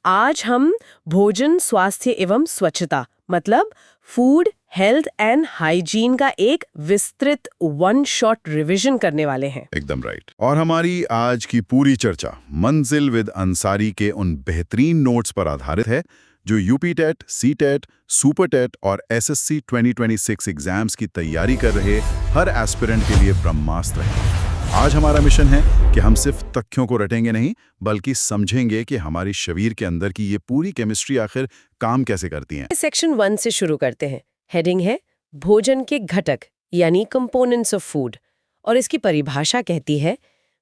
आज हम भोजन, स्वास्थ्य एवं स्वच्छता मतलब फूड, हेल्थ एंड हाइजीन का एक विस्तृत वन शॉट रिवीजन करने वाले हैं। एकदम राइट। और हमारी आज की पूरी चर्चा मंजिल विद अंसारी के उन बेहतरीन नोट्स पर आधारित है जो UP TET, C TET, super TET और एसएससी 2026 एग्जाम्स की तैयारी कर रहे हर एस्पिरेंट के लिए ब्रह्मास्त्र है। आज हमारा मिशन है कि हम सिर्फ तथ्यों को रटेंगे नहीं, बल्कि समझेंगे कि हमारी शरीर के अंदर की ये पूरी केमिस्ट्री आखिर काम कैसे करती है। सेक्शन 1 से शुरू करते हैं। हेडिंग है भोजन के घटक यानी कंपोनेंट्स ऑफ फूड, और इसकी परिभाषा कहती है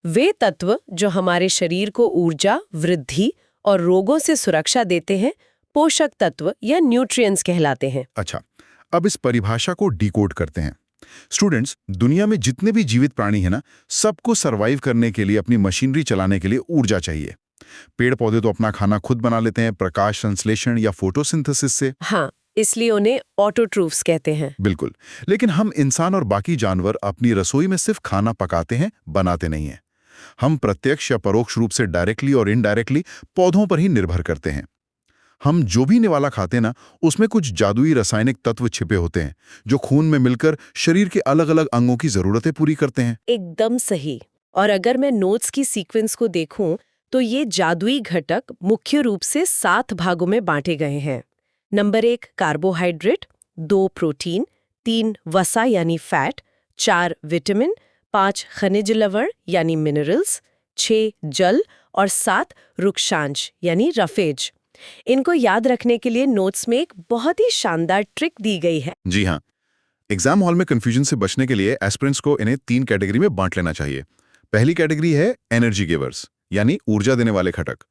वे तत्व जो हमारे शरीर को ऊर्जा, वृद्धि और रोगों से सुरक्षा देते हैं, पोषक तत्व या न्यूट्रिएंट्स कहलाते हैं। अच्छा, अब इस परिभाषा को डिकोड करते हैं। स्टूडेंट्स, दुनिया में जितने भी जीवित प्राणी हैं ना, सबको सरवाइव करने के लिए, अपनी मशीनरी चलाने के लिए ऊर्जा चाहिए। पेड़ पौधे तो अपना खाना खुद बना लेते हैं प्रकाश संश्लेषण या फोटोसिंथेसिस से। हाँ, इसलिए उन्हें ऑटोट्रूफ्स कहते हैं। बिल्कुल। लेकिन हम इंसान और बाकी जानवर अपनी रसोई में सिर्फ खाना पकाते हैं, बनाते नहीं हैं। हम प्रत्यक्ष या परोक्ष रूप से डायरेक्टली और इनडायरेक्टली पौधों पर ही निर्भर करते हैं। हम जो भी निवाला खाते हैं ना, उसमें कुछ जादुई रासायनिक तत्व छिपे होते हैं जो खून में मिलकर शरीर के अलग अलग अंगों की जरूरतें पूरी करते हैं। एकदम सही। और अगर मैं नोट्स की सीक्वेंस को देखूं, तो ये जादुई घटक मुख्य रूप से 7 भागों में बांटे गए हैं। नंबर 1 कार्बोहाइड्रेट, 2 प्रोटीन, 3 वसा यानी फैट, 4 विटामिन, 5 खनिज लवण यानी मिनरल्स, 6 जल और 7 रुक्षांश यानी रफेज। इनको याद रखने के लिए नोट्स में एक बहुत ही शानदार ट्रिक दी गई है। जी हाँ, एग्जाम हॉल में कंफ्यूजन से बचने के लिए एस्पिरेंट्स को इन्हें 3 कैटेगरी में बांट लेना चाहिए। पहली कैटेगरी है एनर्जी गिवर्स, यानी ऊर्जा देने वाले घटक।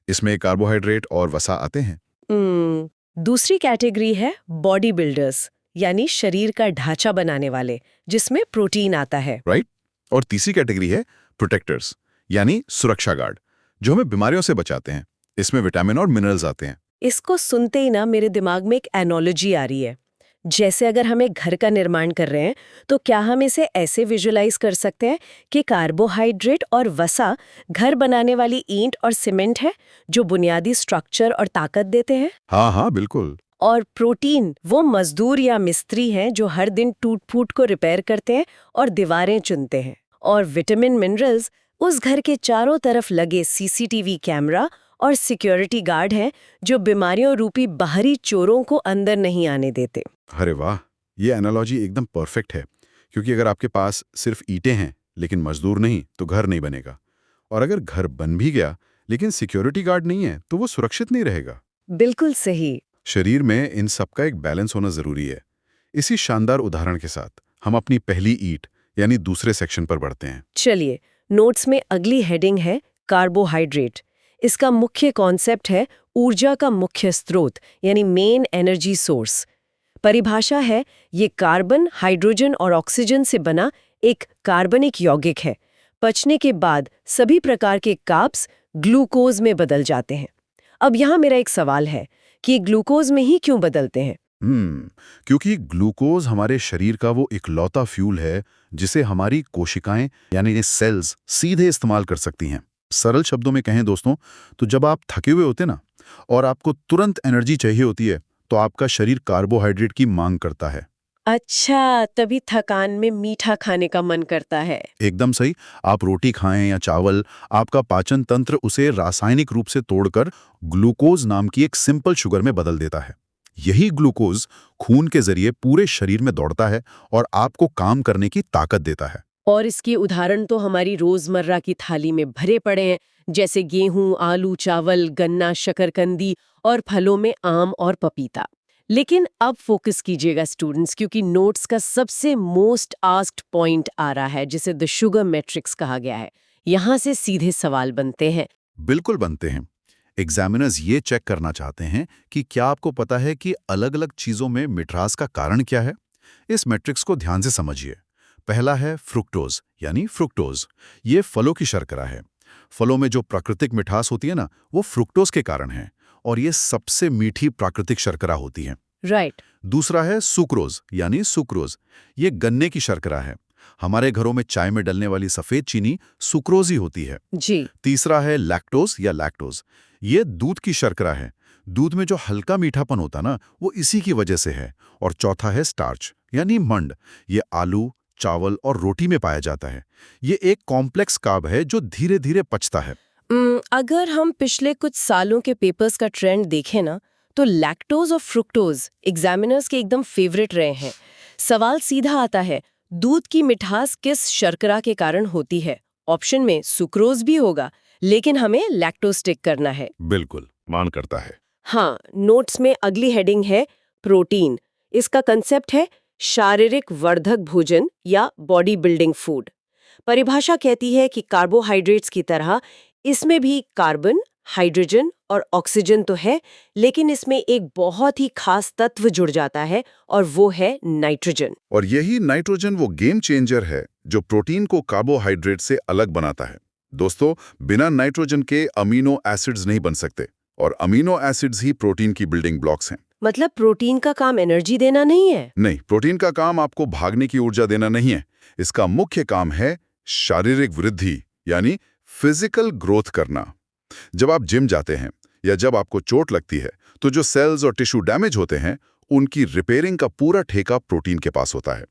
इसमें कार्बोहाइड्रेट और वसा आते हैं। दूसरी कैटेगरी है बॉडी बिल्डर्स, यानी शरीर का ढांचा बनाने वाले, जिसमें प्रोटीन आता है। राइट। और तीसरी कैटेगरी है प्रोटेक्टर्स, यानी सुरक्षा गार्ड, जो हमें बीमारियों से बचाते हैं। इसमें विटामिन और मिनरल्स आते हैं। इसको सुनते ही ना मेरे दिमाग में एक एनोलॉजी आ रही है। जैसे अगर हम एक घर का निर्माण कर रहे हैं, तो क्या हम इसे ऐसे विजुलाइज कर सकते हैं कि कार्बोहाइड्रेट और वसा घर बनाने वाली ईंट और सीमेंट है, जो बुनियादी स्ट्रक्चर और ताकत देते हैं। हाँ हाँ बिल्कुल। और प्रोटीन वो मजदूर या मिस्त्री हैं जो हर दिन टूट-फूट को रिपेयर करते हैं और दीवारें चुनते हैं। और विटामिन मिनरल्स उस घर के चारों तरफ लगे सीसीटीवी कैमरा और सिक्योरिटी गार्ड हैं, जो बीमारियों रूपी बाहरी चोरों को अंदर नहीं आने देते। अरे वाह, ये एनालॉजी एकदम परफेक्ट है, क्योंकि अगर आपके पास सिर्फ ईंटें हैं लेकिन मजदूर नहीं, तो घर नहीं बनेगा। और अगर घर बन भी गया लेकिन सिक्योरिटी गार्ड नहीं है, तो वो सुरक्षित नहीं रहेगा। बिल्कुल सही। शरीर में इन सबका एक बैलेंस होना जरूरी है। इसी शानदार उदाहरण के साथ हम अपनी पहली ईंट यानी दूसरे सेक्शन पर बढ़ते हैं। चलिए, नोट्स में अगली हेडिंग है कार्बोहाइड्रेट। इसका मुख्य कॉन्सेप्ट है ऊर्जा का मुख्य स्रोत, यानी मेन एनर्जी सोर्स। परिभाषा है ये कार्बन, हाइड्रोजन और ऑक्सीजन से बना एक कार्बनिक यौगिक है। पचने के बाद सभी प्रकार के कार्ब्स ग्लूकोज में बदल जाते हैं। अब यहाँ मेरा एक सवाल है कि ग्लूकोज में ही क्यों बदलते हैं? क्योंकि ग्लूकोज हमारे शरीर का वो इकलौता फ्यूल है जिसे हमारी कोशिकाएं यानी सेल्स सीधे इस्तेमाल कर सकती हैं। सरल शब्दों में कहें दोस्तों, तो जब आप थके हुए होते ना और आपको तुरंत एनर्जी चाहिए होती है, तो आपका शरीर कार्बोहाइड्रेट की मांग करता है। अच्छा, तभी थकान में मीठा खाने का मन करता है। एकदम सही। आप रोटी खाएं या चावल, आपका पाचन तंत्र उसे रासायनिक रूप से तोड़कर ग्लूकोज नाम की एक सिंपल शुगर में बदल देता है। यही ग्लूकोज खून के जरिए पूरे शरीर में दौड़ता है और आपको काम करने की ताकत देता है। और इसके उदाहरण तो हमारी रोजमर्रा की थाली में भरे पड़े हैं, जैसे गेहूं, आलू, चावल, गन्ना, शकरकंदी और फलों में आम और पपीता। लेकिन अब फोकस कीजिएगा स्टूडेंट्स, क्योंकि नोट्स का सबसे मोस्ट आस्क्ड पॉइंट आ रहा है, जिसे द शुगर मैट्रिक्स कहा गया है। यहाँ से सीधे सवाल बनते हैं। बिल्कुल बनते हैं। एग्जामिनर्स ये चेक करना चाहते हैं कि क्या आपको पता है कि अलग अलग चीजों में मिठास का कारण क्या है। इस मैट्रिक्स को ध्यान से समझिए। पहला है फ्रुक्टोज, यानी फ्रुक्टोज। ये फलों की शर्करा है। फलों में जो प्राकृतिक मिठास होती है ना, वो फ्रुक्टोज के कारण है, और ये सबसे मीठी प्राकृतिक शर्करा होती है। राइट। दूसरा है सुक्रोज, यानी सुक्रोज। ये गन्ने की शर्करा है। हमारे घरों में चाय में डलने वाली सफेद चीनी सुक्रोज ही होती है। जी। तीसरा है लैक्टोज या लैक्टोज। ये दूध की शर्करा है। दूध में जो हल्का मीठापन होता ना, वो इसी की वजह से है। और चौथा है स्टार्च यानी मंड। ये आलू, चावल और रोटी में पाया जाता है। ये एक कॉम्प्लेक्स कार्ब है जो धीरे धीरे पचता है। अगर हम पिछले कुछ सालों के पेपर्स का ट्रेंड देखें ना, तो लैक्टोज और फ्रुक्टोज एग्जामिनर्स के एकदम फेवरेट रहे हैं। सवाल सीधा आता है, दूध की मिठास किस शर्करा के कारण होती है? ऑप्शन में सुक्रोज भी होगा, लेकिन हमें लैक्टोज टिक करना है। बिल्कुल मान करता है। हाँ, नोट्स में अगली हेडिंग है प्रोटीन। इसका कंसेप्ट है शारीरिक वर्धक भोजन या बॉडी बिल्डिंग फूड। परिभाषा कहती है कि कार्बोहाइड्रेट्स की तरह इसमें भी कार्बन, हाइड्रोजन और ऑक्सीजन तो है, लेकिन इसमें एक बहुत ही खास तत्व जुड़ जाता है और वो है नाइट्रोजन। और यही नाइट्रोजन वो गेम चेंजर है जो प्रोटीन को कार्बोहाइड्रेट से अलग बनाता है। दोस्तों, बिना नाइट्रोजन के अमीनो एसिड्स नहीं बन सकते, और अमीनो एसिड्स ही प्रोटीन की बिल्डिंग ब्लॉक्स हैं। मतलब प्रोटीन का काम एनर्जी देना नहीं है? नहीं, प्रोटीन का काम आपको भागने की ऊर्जा देना नहीं है। इसका मुख्य काम है शारीरिक वृद्धि यानी फिजिकल ग्रोथ करना। जब आप जिम जाते हैं या जब आपको चोट लगती है, तो जो सेल्स और टिश्यू डैमेज होते हैं, उनकी रिपेयरिंग का पूरा ठेका प्रोटीन के पास होता है।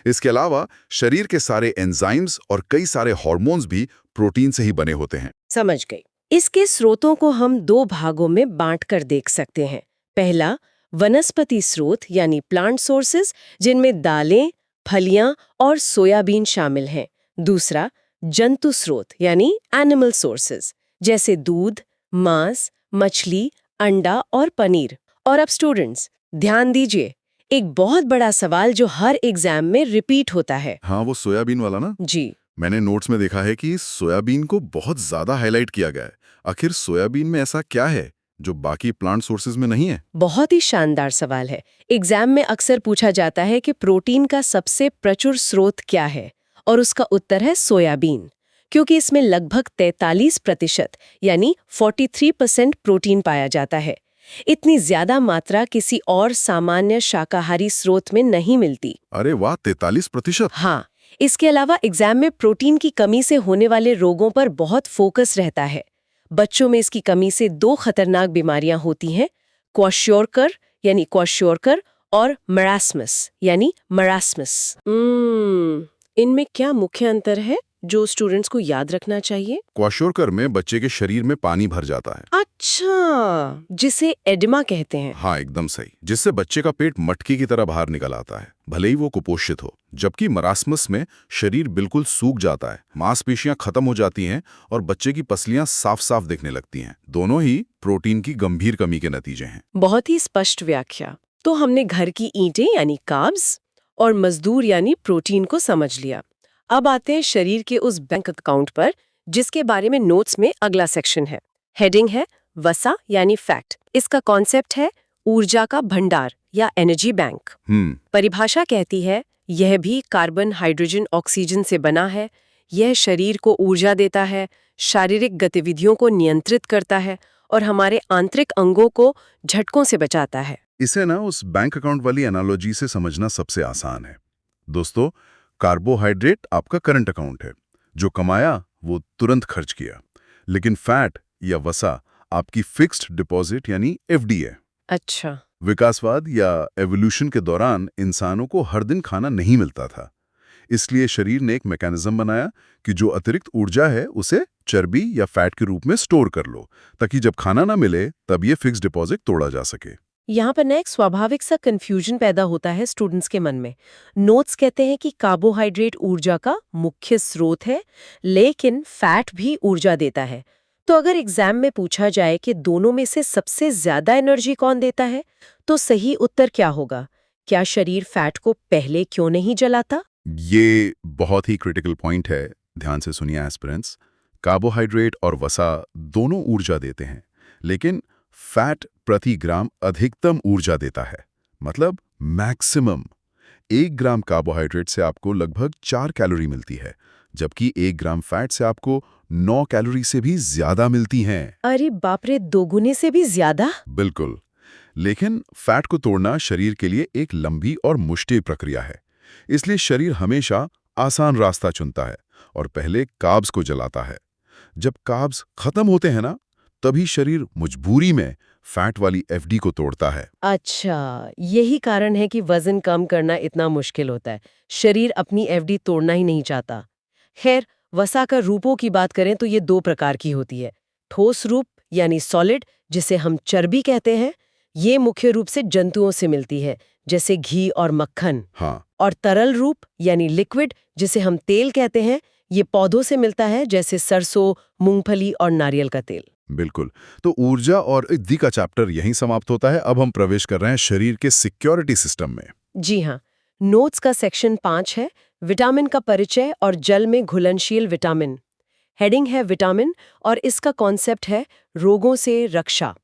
इसके अलावा शरीर के सारे एंजाइम्स और कई सारे हार्मोन्स भी प्रोटीन से ही बने होते हैं। समझ गई। इसके स्रोतों को हम दो भागों में बांटकर देख सकते हैं। पहला, वनस्पति स्रोत यानी प्लांट सोर्सेज, जिनमें दालें, फलियां और सोयाबीन शामिल हैं। दूसरा, जंतु स्रोत यानी एनिमल सोर्सेज, जैसे दूध, मांस, मछली, अंडा और पनीर। और अब स्टूडेंट्स, ध्यान दीजिए, एक बहुत बड़ा सवाल जो हर एग्जाम में रिपीट होता है। हाँ, वो सोयाबीन वाला ना? जी। मैंने नोट्स में देखा है कि सोयाबीन को बहुत ज्यादा हाईलाइट किया गया है। आखिर सोयाबीन में ऐसा क्या है जो बाकी प्लांट सोर्सेज में नहीं है? बहुत ही शानदार सवाल है। एग्जाम में अक्सर पूछा जाता है कि प्रोटीन का सबसे प्रचुर स्रोत क्या है, और उसका उत्तर है सोयाबीन, क्योंकि इसमें लगभग 43% यानी 43% प्रोटीन पाया जाता है। इतनी ज्यादा मात्रा किसी और सामान्य शाकाहारी स्रोत में नहीं मिलती। अरे वाह, 43%! हाँ, इसके अलावा एग्जाम में प्रोटीन की कमी से होने वाले रोगों पर बहुत फोकस रहता है। बच्चों में इसकी कमी से 2 खतरनाक बीमारियां होती हैं, क्वाशियोरकर और मरास्मस यानी मरास्मस। इनमें क्या मुख्य अंतर है जो स्टूडेंट्स को याद रखना चाहिए? क्वाशियोरकर में बच्चे के शरीर में पानी भर जाता है। अच्छा, जिसे एडिमा कहते हैं। हाँ, एकदम सही। जिससे बच्चे का पेट मटकी की तरह बाहर निकल आता है, भले ही वो कुपोषित हो। जबकि मरास्मस में शरीर बिल्कुल सूख जाता है, मांसपेशियां खत्म हो जाती हैं और बच्चे की पसलियां साफ साफ दिखने लगती हैं। दोनों ही प्रोटीन की गंभीर कमी के नतीजे हैं। बहुत ही स्पष्ट व्याख्या। तो हमने घर की ईंटें यानी कार्ब्स और मजदूर यानी प्रोटीन को समझ लिया। अब आते हैं शरीर के उस बैंक अकाउंट पर जिसके बारे में नोट्स में अगला सेक्शन है। हेडिंग है वसा यानी फैट। इसका कॉन्सेप्ट है ऊर्जा का भंडार या एनर्जी बैंक। परिभाषा कहती है यह भी कार्बन, हाइड्रोजन, ऑक्सीजन से बना है। यह शरीर को ऊर्जा देता है, शारीरिक गतिविधियों को नियंत्रित करता है और हमारे आंतरिक अंगों को झटकों से बचाता है। इसे ना उस बैंक अकाउंट वाली एनालॉजी से समझना सबसे आसान है। दोस्तों, कार्बोहाइड्रेट आपका करंट अकाउंट है, जो कमाया वो तुरंत खर्च किया। लेकिन फैट या वसा आपकी फिक्स्ड डिपॉजिट यानी एफडी है। अच्छा। विकासवाद या एवोल्यूशन के दौरान इंसानों को हर दिन खाना नहीं मिलता था, इसलिए शरीर ने एक मैकेनिज्म बनाया कि जो अतिरिक्त ऊर्जा है उसे चर्बी या फैट के रूप में स्टोर कर लो, ताकि जब खाना ना मिले तब ये फिक्स्ड डिपॉजिट तोड़ा जा सके। यहाँ पर ना एक स्वाभाविक सा कंफ्यूजन पैदा होता है स्टूडेंट्स के मन में। नोट्स कहते हैं कि कार्बोहाइड्रेट ऊर्जा का मुख्य स्रोत है, लेकिन फैट भी ऊर्जा देता है। तो अगर एग्जाम में पूछा जाए कि दोनों में से सबसे ज्यादा एनर्जी कौन देता है, तो सही उत्तर क्या होगा? क्या शरीर फैट को पहले क्यों नहीं जलाता? ये बहुत ही क्रिटिकल पॉइंट है, ध्यान से सुनिए एस्पिरेंट्स। कार्बोहाइड्रेट और वसा दोनों ऊर्जा देते हैं, लेकिन फैट प्रति ग्राम अधिकतम ऊर्जा देता है, मतलब मैक्सिमम। 1 ग्राम कार्बोहाइड्रेट से आपको लगभग 4 कैलोरी मिलती है, जबकि 1 ग्राम फैट से आपको 9 कैलोरी से भी ज्यादा मिलती हैं। अरे बाप रे, 2 गुने से भी ज्यादा? बिल्कुल। लेकिन फैट को तोड़ना शरीर के लिए एक लंबी और मुश्किल प्रक्रिया है, इसलिए शरीर हमेशा आसान रास्ता चुनता है और पहले कार्ब्स को जलाता है। जब कार्ब्स खत्म होते हैं ना, तभी शरीर मजबूरी में फैट वाली एफडी को तोड़ता है। अच्छा, यही कारण है कि वजन कम करना इतना मुश्किल होता है। शरीर अपनी एफडी तोड़ना ही नहीं चाहता। खैर, वसा का रूपों की बात करें तो ये दो प्रकार की होती है। ठोस रूप यानी सॉलिड, जिसे हम चर्बी कहते हैं, ये मुख्य रूप से जंतुओं से मिलती है, जैसे घी और मक्खन। हाँ, और तरल रूप यानी लिक्विड, जिसे हम तेल कहते हैं, ये पौधों से मिलता है, जैसे सरसों, मूंगफली और नारियल का तेल। बिल्कुल। तो ऊर्जा और इद्दी का चैप्टर यहीं समाप्त होता है। अब हम प्रवेश कर रहे हैं शरीर के सिक्योरिटी सिस्टम में। जी हाँ, नोट्स का सेक्शन 5 है, विटामिन का परिचय और जल में घुलनशील विटामिन। हेडिंग है विटामिन और इसका कॉन्सेप्ट है रोगों से रक्षा।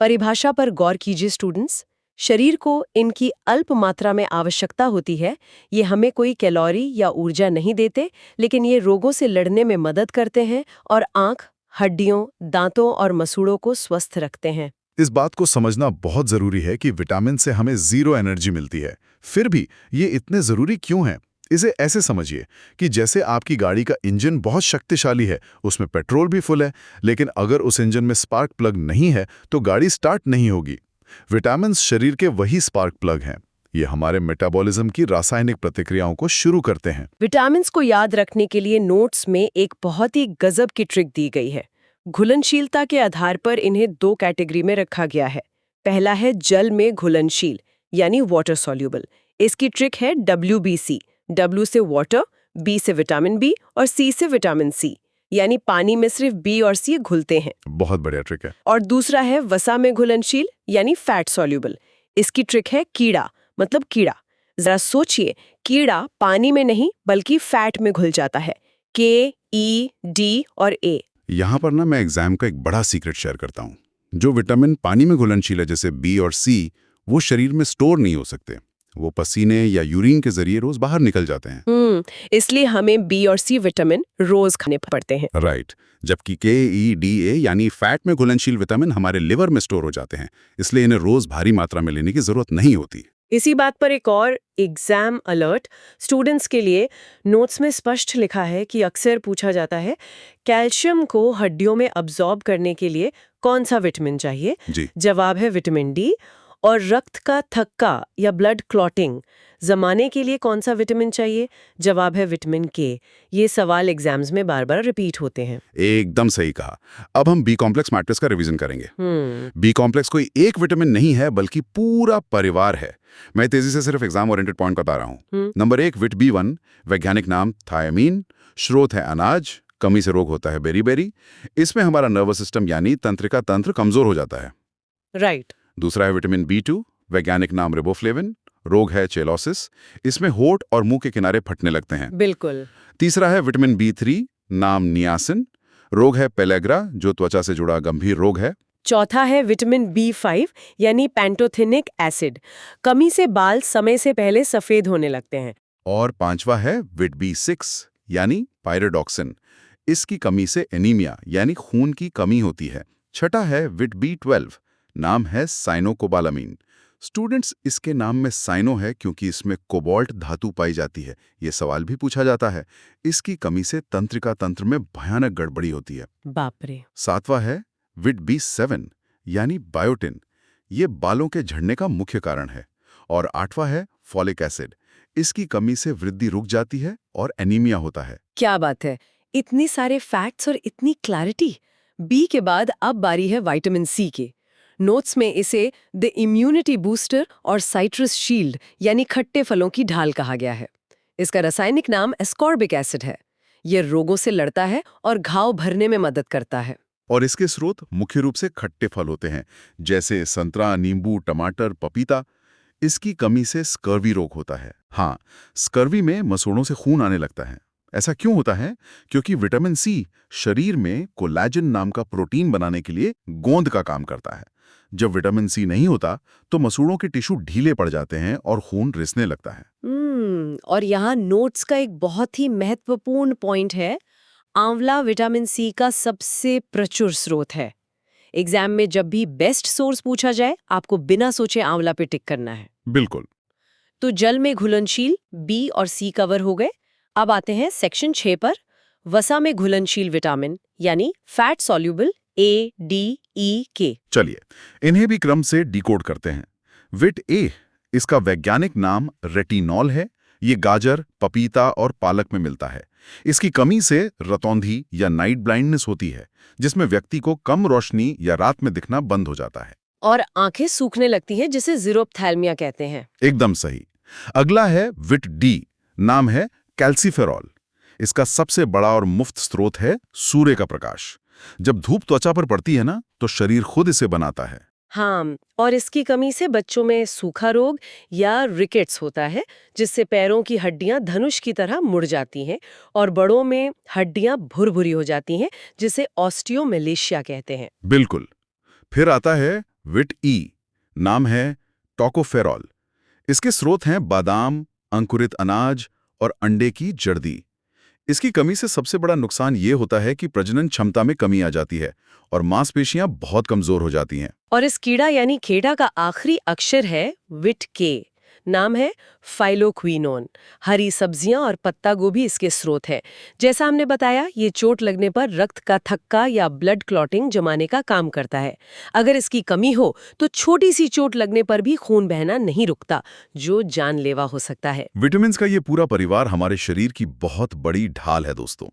परिभाषा पर गौर कीजिए स्टूडेंट्स। शरीर को इनकी अल्प मात्रा में आवश्यकता होती है। ये हमें कोई कैलोरी या ऊर्जा नहीं देते, लेकिन ये रोगों से लड़ने में मदद करते हैं और आंख, हड्डियों, दांतों और मसूड़ों को स्वस्थ रखते हैं। इस बात को समझना बहुत जरूरी है कि विटामिन से हमें जीरो एनर्जी मिलती है। फिर भी ये इतने जरूरी क्यों हैं? इसे ऐसे समझिए कि जैसे आपकी गाड़ी का इंजन बहुत शक्तिशाली है, उसमें पेट्रोल भी फुल है, लेकिन अगर उस इंजन में स्पार्क प्लग नहीं है तो गाड़ी स्टार्ट नहीं होगी। विटामिन शरीर के वही स्पार्क प्लग हैं। ये हमारे मेटाबॉलिज्म की रासायनिक प्रतिक्रियाओं को शुरू करते हैं। विटामिन्स को याद रखने के लिए नोट्स में एक बहुत ही गजब की ट्रिक दी गई है। घुलनशीलता के आधार पर इन्हें दो कैटेगरी में रखा गया है। पहला है जल में घुलनशील यानी वाटर सॉल्यूबल। इसकी ट्रिक है WBC। W से वाटर, B से विटामिन B और C से विटामिन C, यानी पानी में सिर्फ B और C घुलते हैं। बहुत बढ़िया ट्रिक है। और दूसरा है वसा में घुलनशील यानी फैट सॉल्यूबल। इसकी ट्रिक है कीड़ा, मतलब कीड़ा। जरा सोचिए, कीड़ा पानी में नहीं बल्कि फैट में घुल जाता है। K, E, D और A। यहाँ पर ना मैं एग्जाम का एक बड़ा सीक्रेट शेयर करता हूँ। जो विटामिन पानी में घुलनशील है, जैसे B और C, वो शरीर में स्टोर नहीं हो सकते। वो पसीने या यूरिन के जरिए रोज बाहर निकल जाते हैं। इसलिए हमें B और C विटामिन रोज खाने पड़ते हैं। राइट। जबकि K, E, D, A यानी फैट में घुलनशील विटामिन हमारे लिवर में स्टोर हो जाते हैं, इसलिए इन्हें रोज भारी मात्रा में लेने की जरूरत नहीं होती। इसी बात पर एक और एग्जाम अलर्ट स्टूडेंट्स के लिए। नोट्स में स्पष्ट लिखा है कि अक्सर पूछा जाता है, कैल्शियम को हड्डियों में अब्जॉर्ब करने के लिए कौन सा विटामिन चाहिए? जी। जवाब है विटामिन डी। और रक्त का थक्का या ब्लड क्लॉटिंग जमाने के लिए कौन सा विटामिन चाहिए? जवाब है विटामिन के। ये सवाल एग्जाम्स में बार बार रिपीट होते हैं। एकदम सही कहा। अब हम बी कॉम्प्लेक्स मैट्रिक्स का रिवीजन करेंगे। बी कॉम्प्लेक्स कोई एक विटामिन नहीं है, बल्कि पूरा परिवार है। मैं तेजी से सिर्फ एग्जाम ओरिएंटेड पॉइंट बता रहा हूँ। नंबर 1 विट B1, वैज्ञानिक नाम थायमीन, स्रोत है अनाज, कमी से रोग होता है बेरी। इसमें हमारा नर्वस सिस्टम यानी तंत्रिका तंत्र कमजोर हो जाता है। राइट। दूसरा है विटामिन B2, वैज्ञानिक नाम रिबोफ्लेविन, रोग है चेलोसिस, इसमें होंठ और मुंह के किनारे फटने लगते हैं। बिल्कुल। तीसरा है विटामिन B3, नाम नियासिन, रोग है पेलेग्रा, जो त्वचा से जुड़ा गंभीर रोग है। चौथा है विटामिन B5 यानी पैंटोथेनिक एसिड। कमी से बाल समय से पहले सफेद होने लगते हैं। और पांचवा है विट B6 यानी पायरोडॉक्सिन, इसकी कमी से एनीमिया यानी खून की कमी होती है। छठा है विट B12, नाम है साइनोकोबालामीन। स्टूडेंट्स, इसके नाम में साइनो है क्योंकि इसमें कोबाल्ट धातु पाई जाती है। ये सवाल भी पूछा जाता है। इसकी कमी से तंत्रिका तंत्र में भयानक गड़बड़ी होती है। बाप रे। सातवां है विट B7 यानी बायोटिन, ये बालों के झड़ने का मुख्य कारण है। और आठवां है फॉलिक एसिड, इसकी कमी से वृद्धि रुक जाती है और एनीमिया होता है। क्या बात है, इतने सारे फैक्ट्स और इतनी क्लैरिटी। बी के बाद अब बारी है विटामिन सी की। नोट्स में इसे द इम्यूनिटी बूस्टर और साइट्रस शील्ड यानी खट्टे फलों की ढाल कहा गया है। इसका रासायनिक नाम एस्कॉर्बिक एसिड है। यह रोगों से लड़ता है और घाव भरने में मदद करता है। और इसके स्रोत मुख्य रूप से खट्टे फल होते हैं, जैसे संतरा, नींबू, टमाटर, पपीता। इसकी कमी से स्कर्वी रोग होता है। हाँ, स्कर्वी में मसूड़ों से खून आने लगता है। ऐसा क्यों होता है? क्योंकि विटामिन सी शरीर में कोलेजन नाम का प्रोटीन बनाने के लिए गोंद का काम करता है। जब विटामिन सी नहीं होता तो मसूड़ों के टिश्यू ढीले पड़ जाते हैं और खून रिसने लगता है। और यहाँ नोट्स का एक बहुत ही महत्वपूर्ण पॉइंट है, आंवला विटामिन सी का सबसे प्रचुर स्रोत है। एग्जाम में जब भी बेस्ट सोर्स पूछा जाए, आपको बिना सोचे आंवला पे टिक करना है। बिल्कुल। तो जल में घुलनशील बी और सी कवर हो गए। अब आते हैं सेक्शन 6 पर, वसा में घुलनशील विटामिन यानी fat soluble A, D, E, K। चलिए इन्हें भी क्रम से डिकोड करते हैं। विट ए, इसका वैज्ञानिक नाम रेटिनॉल है। ये गाजर, पपीता और पालक में मिलता है। इसकी कमी से रतौंधी या नाइट ब्लाइंडनेस होती है, जिसमें व्यक्ति को कम रोशनी या रात में दिखना बंद हो जाता है और आंखें सूखने लगती हैं, जिसे ज़ीरोप्थैल्मिया कहते हैं। एकदम सही। अगला है विट डी, नाम है कैल्सीफेरॉल। इसका सबसे बड़ा और मुफ्त स्रोत है सूर्य का प्रकाश। जब धूप त्वचा पर पड़ती है ना, तो शरीर खुद इसे बनाता है। हाँ, और इसकी कमी से बच्चों में सूखा रोग या रिकेट्स होता है, जिससे पैरों की हड्डियां धनुष की तरह मुड़ जाती हैं और बड़ों में हड्डियां भुरभुरी हो जाती हैं, जिसे ऑस्टियोमेलेशिया कहते हैं। बिल्कुल। फिर आता है विट ई, नाम है टोकोफेरॉल। इसके स्रोत हैं बादाम, अंकुरित अनाज और अंडे की जर्दी। इसकी कमी से सबसे बड़ा नुकसान ये होता है कि प्रजनन क्षमता में कमी आ जाती है और मांसपेशियां बहुत कमजोर हो जाती हैं। और इस कीड़ा यानी खेड़ा का आखिरी अक्षर है विट के। नाम है फाइलोक्विनोन। हरी सब्जियां और पत्ता गोभी इसके स्रोत है। जैसा हमने बताया, ये चोट लगने पर रक्त का थक्का या ब्लड क्लॉटिंग जमाने का काम करता है। अगर इसकी कमी हो तो छोटी सी चोट लगने पर भी खून बहना नहीं रुकता, जो जानलेवा हो सकता है। विटामिन का ये पूरा परिवार हमारे शरीर की बहुत बड़ी ढाल है दोस्तों।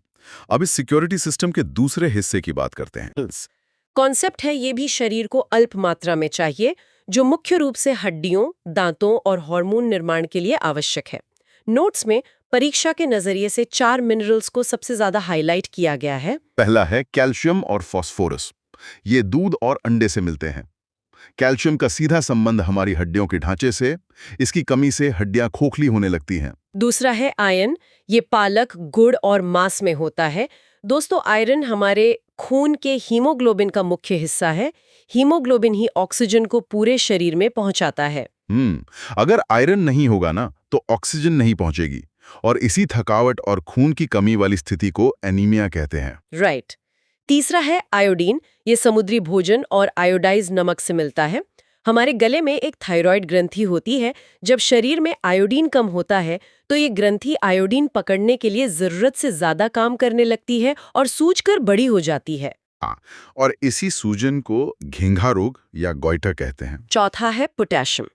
अब इस सिक्योरिटी सिस्टम के दूसरे हिस्से की बात करते हैं। कॉन्सेप्ट है, ये भी शरीर को अल्प मात्रा में चाहिए, जो मुख्य रूप से हड्डियों, दांतों और हार्मोन निर्माण के लिए आवश्यक है। नोट्स में परीक्षा के नजरिए से 4 मिनरल्स को सबसे ज्यादा हाईलाइट किया गया है। पहला है कैल्शियम और फास्फोरस। ये दूध और अंडे से मिलते हैं। कैल्शियम का सीधा संबंध हमारी हड्डियों के ढांचे से। इसकी कमी से हड्डियां खोखली होने लगती हैं। दूसरा है आयरन। ये पालक, गुड़ और मांस में होता है। दोस्तों, आयरन हमारे खून के हीमोग्लोबिन का मुख्य हिस्सा है। हीमोग्लोबिन ही ऑक्सीजन को पूरे शरीर में पहुंचाता है। अगर आयरन नहीं होगा ना, तो ऑक्सीजन नहीं पहुंचेगी और इसी थकावट और खून की कमी वाली स्थिति को एनीमिया कहते हैं। राइट। तीसरा है आयोडीन। ये समुद्री भोजन और आयोडाइज नमक से मिलता है। हमारे गले में एक थायराइड ग्रंथि होती है। जब शरीर में आयोडीन कम होता है तो ये ग्रंथि आयोडीन पकड़ने के लिए जरूरत से ज्यादा काम करने लगती है और सूजकर बड़ी हो जाती है। और इसी सूजन को घेंघा रोग या गोइटर कहते हैं। चौथा है पोटेशियम।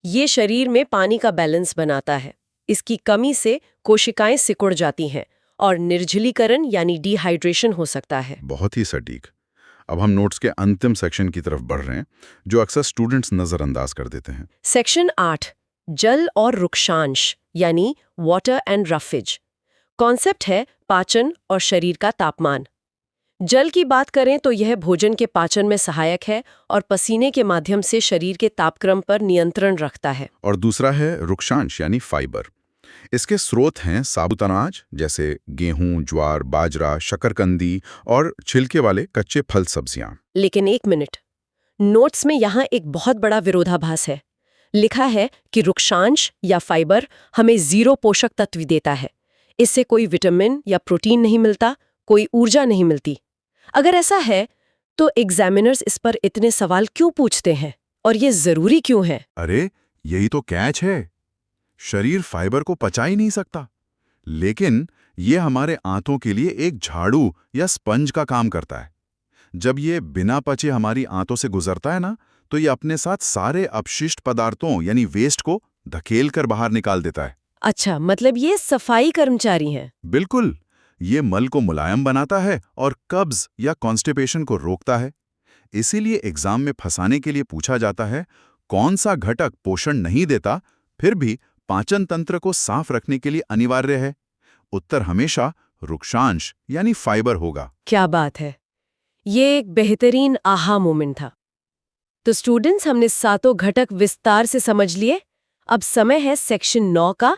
ये शरीर में पानी का बैलेंस बनाता है। इसकी कमी से कोशिकाएं सिकुड़ जाती हैं और निर्जलीकरण यानी डिहाइड्रेशन हो सकता है। बहुत ही सटीक। अब हम नोट्स के अंतिम सेक्शन की तरफ बढ़ रहे हैं, जो अक्सर स्टूडेंट्स नजरअंदाज कर देते हैं। सेक्शन 8, जल और रुक्षांश यानी वाटर एंड रफेज। कॉन्सेप्ट है पाचन और शरीर का तापमान। जल की बात करें तो यह भोजन के पाचन में सहायक है और पसीने के माध्यम से शरीर के तापक्रम पर नियंत्रण रखता है। और दूसरा है रुक्षांश यानी फाइबर। इसके स्रोत हैं साबुत अनाज जैसे गेहूं, ज्वार, बाजरा, शकरकंदी और छिलके वाले कच्चे फल सब्जियां। लेकिन एक मिनट, नोट्स में यहाँ एक बहुत बड़ा विरोधाभास है। लिखा है कि रुक्षांश या फाइबर हमें 0 पोषक तत्व देता है। इससे कोई विटामिन या प्रोटीन नहीं मिलता, कोई ऊर्जा नहीं मिलती। अगर ऐसा है तो एग्जामिनर्स इस पर इतने सवाल क्यों पूछते हैं और ये जरूरी क्यों है? अरे यही तो कैच है। शरीर फाइबर को पचा ही नहीं सकता, लेकिन ये हमारे आंतों के लिए एक झाड़ू या स्पंज का काम करता है। जब ये बिना पचे हमारी आंतों से गुजरता है ना, तो ये अपने साथ सारे अपशिष्ट पदार्थों यानी वेस्ट को धकेल कर बाहर निकाल देता है। अच्छा, मतलब ये सफाई कर्मचारी हैं। बिल्कुल। ये मल को मुलायम बनाता है और कब्ज या कॉन्स्टिपेशन को रोकता है। इसीलिए एग्जाम में फंसाने के लिए पूछा जाता है, कौन सा घटक पोषण नहीं देता फिर भी पाचन तंत्र को साफ रखने के लिए अनिवार्य है? उत्तर हमेशा रुक्षांश यानी फाइबर होगा। क्या बात है! ये एक बेहतरीन आहा मोमेंट था। तो स्टूडेंट्स, हमने सातों घटक विस्तार से समझ लिए। अब समय है सेक्शन 9 का,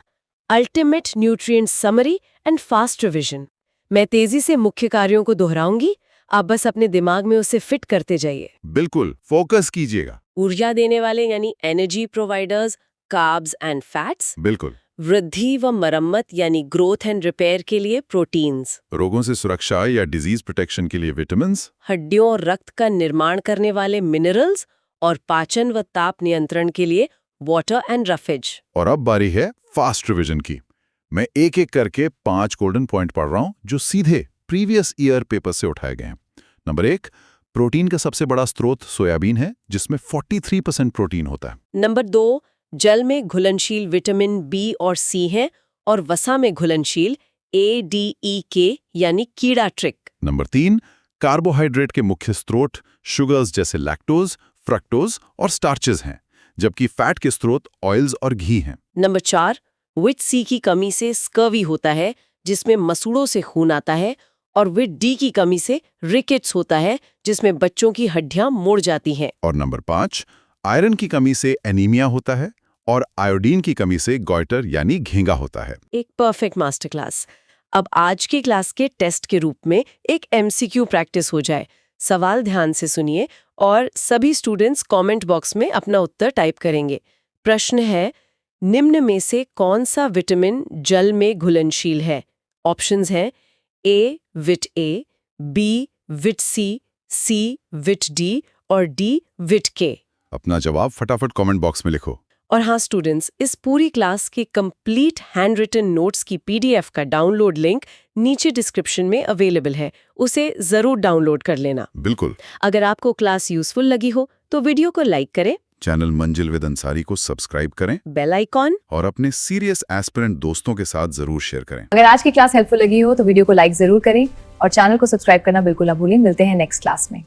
ultimate nutrient summary and fast revision. मैं तेजी से मुख्य कार्यों को दोहराऊंगी, आप बस अपने दिमाग में उसे फिट करते जाइए। बिल्कुल, फोकस कीजिएगा। ऊर्जा देने वाले यानी energy providers, carbs and fats. बिल्कुल। वृद्धि व मरम्मत यानी ग्रोथ एंड रिपेयर के लिए प्रोटीन्स। रोगों से सुरक्षा या डिजीज प्रोटेक्शन के लिए विटामिन। हड्डियों और रक्त का निर्माण करने वाले मिनरल्स और पाचन व ताप नियंत्रण के लिए वाटर एंड रफेज। और अब बारी है फास्ट रिवीजन की। मैं एक एक करके 5 गोल्डन पॉइंट पढ़ रहा हूं जो सीधे प्रीवियस ईयर पेपर से उठाए गए हैं। नंबर 1, प्रोटीन का सबसे बड़ा स्रोत सोयाबीन है, जिसमें 43% प्रोटीन होता है। नंबर 2, जल में घुलनशील विटामिन बी और सी हैं और वसा में घुलनशील ADEK यानी कीड़ा ट्रिक। नंबर 3, कार्बोहाइड्रेट के मुख्य स्रोत शुगर्स जैसे लैक्टोज, फ्रक्टोज और स्टार्चेस हैं, जबकि फैट के स्रोत ऑयल्स और घी हैं। नंबर 4, विट सी की कमी से स्कर्वी होता है, जिसमें मसूड़ों से खून आता है, और विट डी की कमी से रिकेट्स होता है, जिसमें बच्चों की हड्डियां मुड़ जाती हैं। और नंबर 5, आयरन की कमी से एनीमिया होता है और आयोडीन की कमी से गॉइटर यानी घेंगा होता है। एक परफेक्ट मास्टर क्लास। अब आज की क्लास के टेस्ट के रूप में एक MCQ प्रैक्टिस हो जाए। सवाल ध्यान से सुनिए और सभी स्टूडेंट्स कमेंट बॉक्स में अपना उत्तर टाइप करेंगे। प्रश्न है, निम्न में से कौन सा विटामिन जल में घुलनशील है? ऑप्शंस हैं A wit A, B wit C wit D और D विट K। अपना जवाब फटाफट कमेंट बॉक्स में लिखो। और हाँ स्टूडेंट्स, इस पूरी क्लास के कंप्लीट हैंड रिटन नोट्स की PDF का डाउनलोड लिंक नीचे डिस्क्रिप्शन में अवेलेबल है, उसे जरूर डाउनलोड कर लेना। बिल्कुल। अगर आपको क्लास यूजफुल लगी हो तो वीडियो को लाइक करें, चैनल मंजिल विद अंसारी को सब्सक्राइब करें बेल आइकॉन, और अपने सीरियस एस्पिरेंट दोस्तों के साथ जरूर शेयर करें। अगर आज की क्लास हेल्पफुल लगी हो तो वीडियो को लाइक जरूर करें और चैनल को सब्सक्राइब करना बिल्कुल ना भूलें। मिलते हैं नेक्स्ट क्लास में।